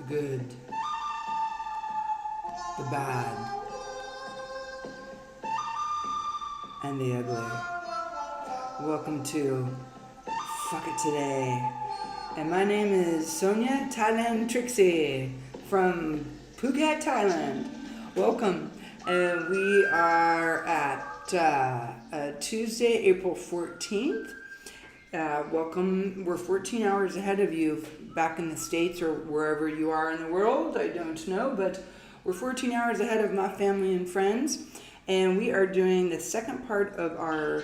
good, the bad, and the ugly. Welcome to Fuck It Today. And my name is Sonia Thailand Trixie from Phuket, Thailand. Welcome. And we are at Tuesday, April 14th. Welcome. We're 14 hours ahead of you back in the States or wherever you are in the world. I don't know, but we're 14 hours ahead of my family and friends. And we are doing the second part of our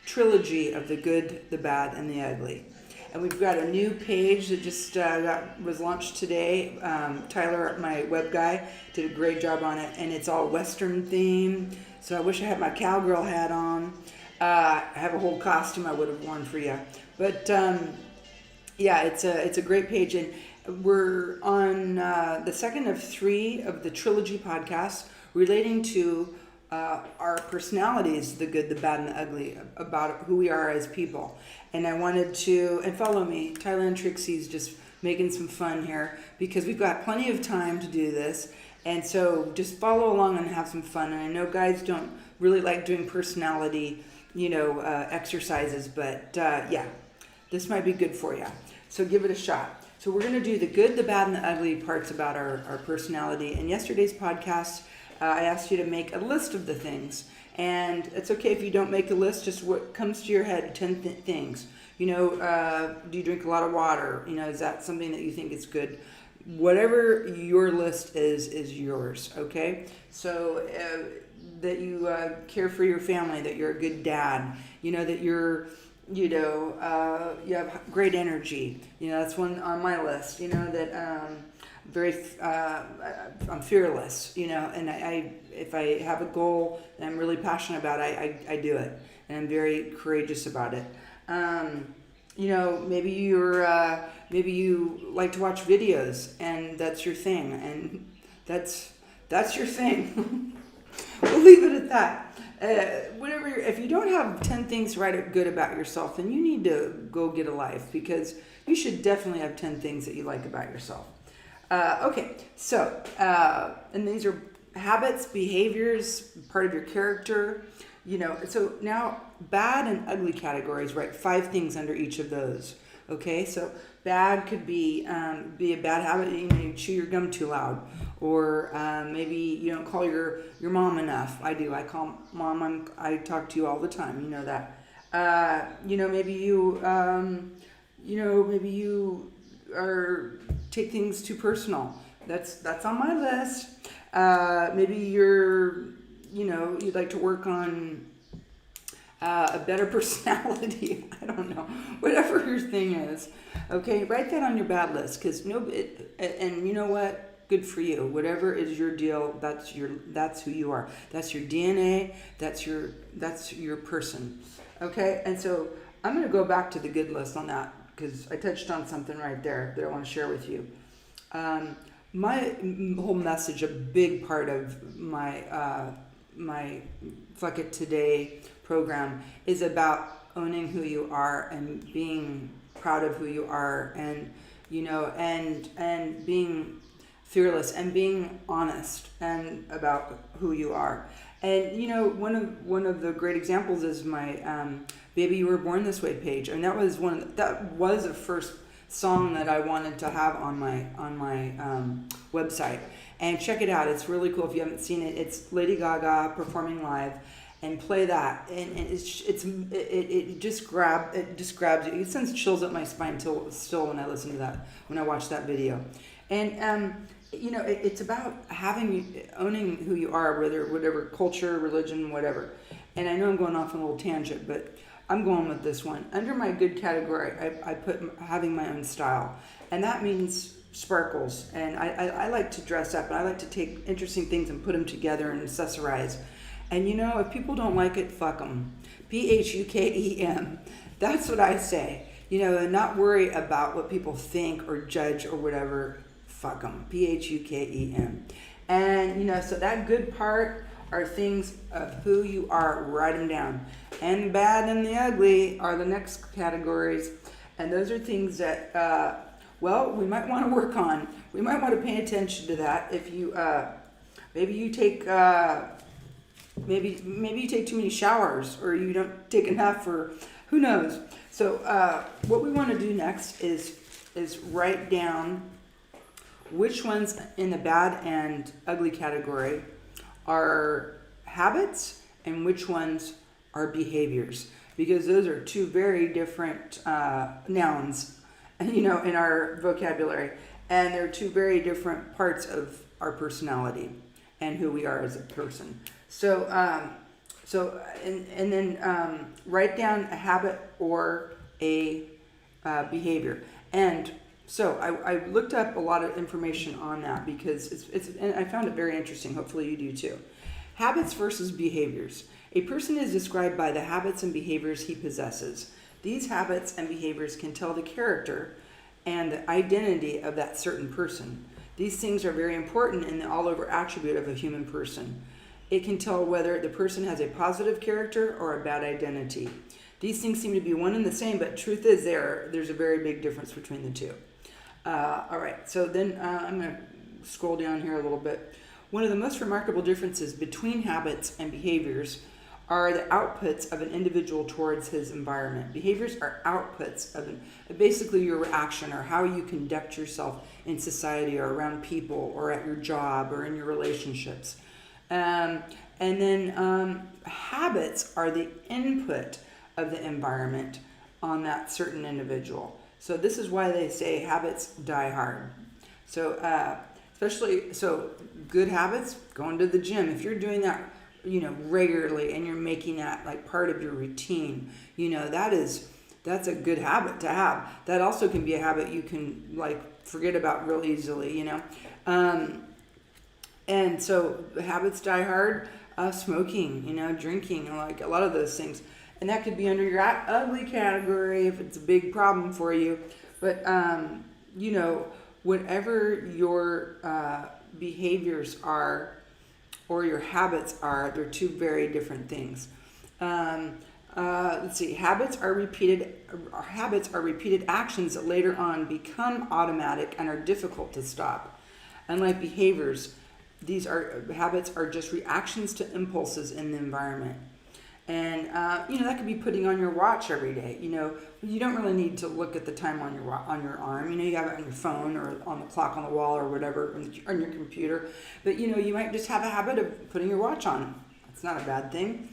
trilogy of the good, the bad, and the ugly. And we've got a new page that just was launched today. Tyler, my web guy, did a great job on it. And it's all Western themed. So I wish I had my cowgirl hat on. I have a whole costume I would have worn for you. But yeah, it's a great page. And we're on the second of 3 of the trilogy podcasts relating to our personalities, the good, the bad, and the ugly, about who we are as people. And I wanted to, and follow me, Thailand Trixie's just making some fun here because we've got plenty of time to do this. And so just follow along and have some fun. And I know guys don't really like doing personality, exercises, but yeah, this might be good for you. So give it a shot. So we're going to do the good, the bad, and the ugly parts about our personality. In yesterday's podcast, I asked you to make a list of the things. And it's okay if you don't make a list, just what comes to your head, 10 things. Do you drink a lot of water? Is that something that you think is good? Whatever your list is yours, okay? So that you care for your family, that you're a good dad, that you're, you have great energy. That's one on my list, that I'm fearless, and I if I have a goal that I'm really passionate about, I do it, and I'm very courageous about it. Maybe you like to watch videos, and that's your thing, and that's your thing. We'll leave it at that. If you don't have 10 things to write good about yourself, then you need to go get a life, because you should definitely have 10 things that you like about yourself. Okay, so, and these are habits, behaviors, part of your character, so now bad and ugly categories, right? 5 things under each of those. Okay, so bad could be a bad habit. You chew your gum too loud, or maybe you don't call your mom enough. I do. I call mom. I talk to you all the time. You know that. Maybe you take things too personal. That's on my list. Maybe you'd like to work on a better personality. I don't know. Whatever your thing is. Okay, write that on your bad list, because and you know what? Good for you. Whatever is your deal, that's who you are. That's your DNA. That's your person. Okay, and so I'm going to go back to the good list on that, because I touched on something right there that I want to share with you. My whole message, a big part of my Fuck It Today program, is about owning who you are and being proud of who you are, and and being fearless and being honest and about who you are. And one of the great examples is my Baby You Were Born This Way page, and that was a first song that I wanted to have on my website. And check it out, it's really cool if you haven't seen it. It's Lady Gaga performing live, and play that, and it just grabs you. It sends chills up my spine still when I listen to that, when I watch that video. And it's about owning who you are, whatever culture, religion, whatever. And I know I'm going off on a little tangent, but I'm going with this one. Under my good category, I put having my own style. And that means sparkles. And I like to dress up, and I like to take interesting things and put them together and accessorize. And if people don't like it, fuck them. PHUKEM. That's what I say. And not worry about what people think or judge or whatever. Fuck them. PHUKEM. And, so that good part are things of who you are. Write them down. And the bad and the ugly are the next categories. And those are things that Well, we might want to pay attention to that. If you, maybe you take, maybe you take too many showers, or you don't take enough, or who knows. So what we want to do next is write down which ones in the bad and ugly category are habits and which ones are behaviors, because those are two very different nouns, in our vocabulary, and they're two very different parts of our personality and who we are as a person. So and then write down a habit or a behavior. And so I looked up a lot of information on that, because it's and I found it very interesting. Hopefully you do too. Habits versus behaviors. A person is described by the habits and behaviors he possesses. These habits and behaviors can tell the character and the identity of that certain person. These things are very important in the all-over attribute of a human person. It can tell whether the person has a positive character or a bad identity. These things seem to be one and the same, but truth is there's a very big difference between the two. All right, so then I'm going to scroll down here a little bit. One of the most remarkable differences between habits and behaviors are the outputs of an individual towards his environment. Behaviors are outputs of basically your reaction, or how you conduct yourself in society or around people or at your job or in your relationships. And then habits are the input of the environment on that certain individual. So this is why they say habits die hard. So so good habits, going to the gym. If you're doing that, regularly, and you're making that like part of your routine, that's a good habit to have. That also can be a habit you can like forget about real easily, and so habits die hard. Smoking, drinking, like a lot of those things, and that could be under your ugly category if it's a big problem for you. But whatever your behaviors are or your habits are, they're two very different things. Let's see. Habits are repeated actions that later on become automatic and are difficult to stop. Unlike behaviors, habits are just reactions to impulses in the environment. And that could be putting on your watch every day. You don't really need to look at the time on your arm. You have it on your phone or on the clock on the wall or whatever, on your computer. But you might just have a habit of putting your watch on. That's not a bad thing.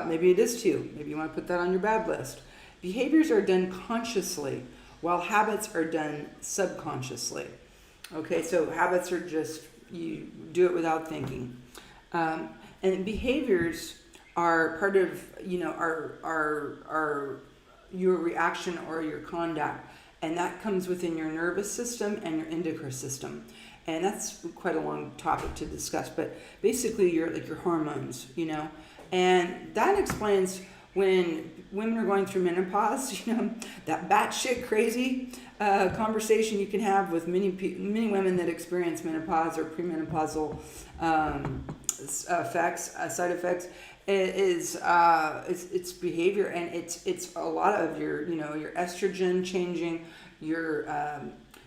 Maybe it is too. Maybe you want to put that on your bad list. Behaviors are done consciously, while habits are done subconsciously. Okay, so habits are just, you do it without thinking. And behaviors are part of, are your reaction or your conduct. And that comes within your nervous system and your endocrine system. And that's quite a long topic to discuss. But basically, your hormones, And that explains when women are going through menopause, that batshit crazy conversation you can have with many women that experience menopause or premenopausal side effects. It's behavior, and it's a lot of your estrogen changing, your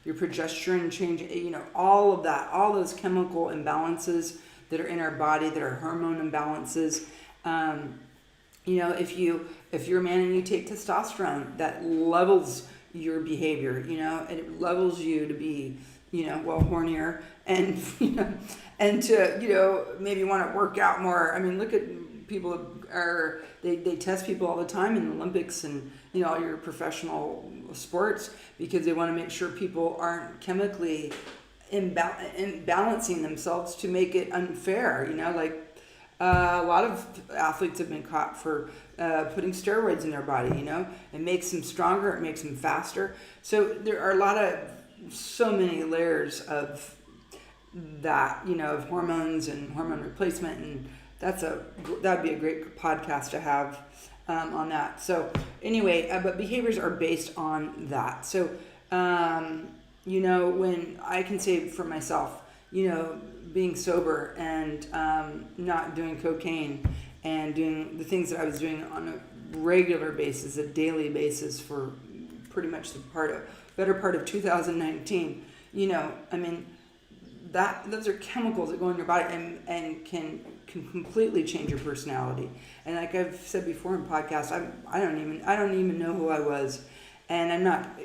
progesterone changing, all of that, all those chemical imbalances that are in our body, that are hormone imbalances. If you're a man and you take testosterone, that levels your behavior, and it levels you to be, hornier, and, and to, maybe want to work out more. I mean, look at people they test people all the time in the Olympics and, all your professional sports, because they want to make sure people aren't chemically imbalancing themselves to make it unfair, a lot of athletes have been caught for putting steroids in their body, It makes them stronger, it makes them faster. So there are so many layers of that, of hormones and hormone replacement, and that'd be a great podcast to have on that. So anyway, but behaviors are based on that. So, when I can say for myself, being sober and not doing cocaine and doing the things that I was doing on a regular basis, a daily basis for pretty much the better part of 2019. You know, I mean, those are chemicals that go in your body and can completely change your personality. And like I've said before in podcasts, I don't even know who I was, and I'm not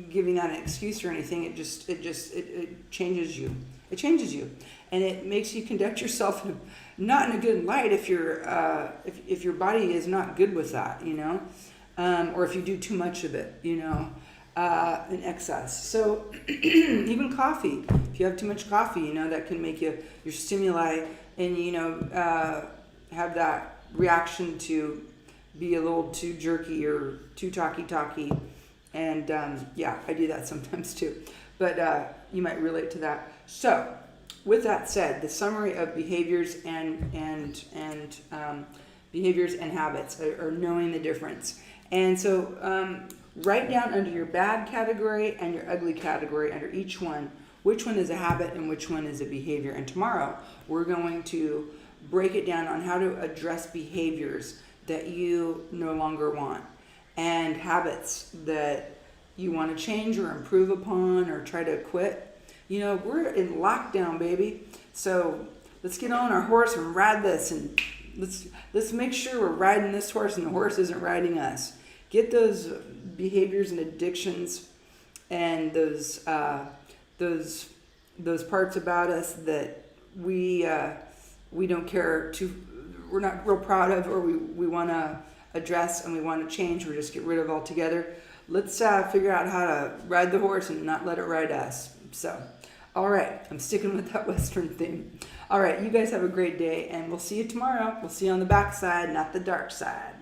giving that an excuse or anything. It changes you. It changes you, and it makes you conduct yourself not in a good light if your body is not good with that, you know, or if you do too much of it, you know, in excess. So even coffee, if you have too much coffee, you know, that can make your stimuli and, you know, have that reaction to be a little too jerky or too talky. And yeah, I do that sometimes too. But you might relate to that. So with that said, the summary of behaviors and behaviors and habits are knowing the difference. And so write down under your bad category and your ugly category, under each one, which one is a habit and which one is a behavior. And tomorrow we're going to break it down on how to address behaviors that you no longer want and habits that you want to change or improve upon or try to quit. You know, we're in lockdown, baby. So let's get on our horse and ride this, and let's make sure we're riding this horse and the horse isn't riding us. Get those behaviors and addictions and those parts about us that we don't care to, we're not real proud of, or we want to address and we want to change or just get rid of altogether. Let's figure out how to ride the horse and not let it ride us. So, all right, I'm sticking with that Western theme. All right, you guys have a great day, and we'll see you tomorrow. We'll see you on the backside, not the dark side.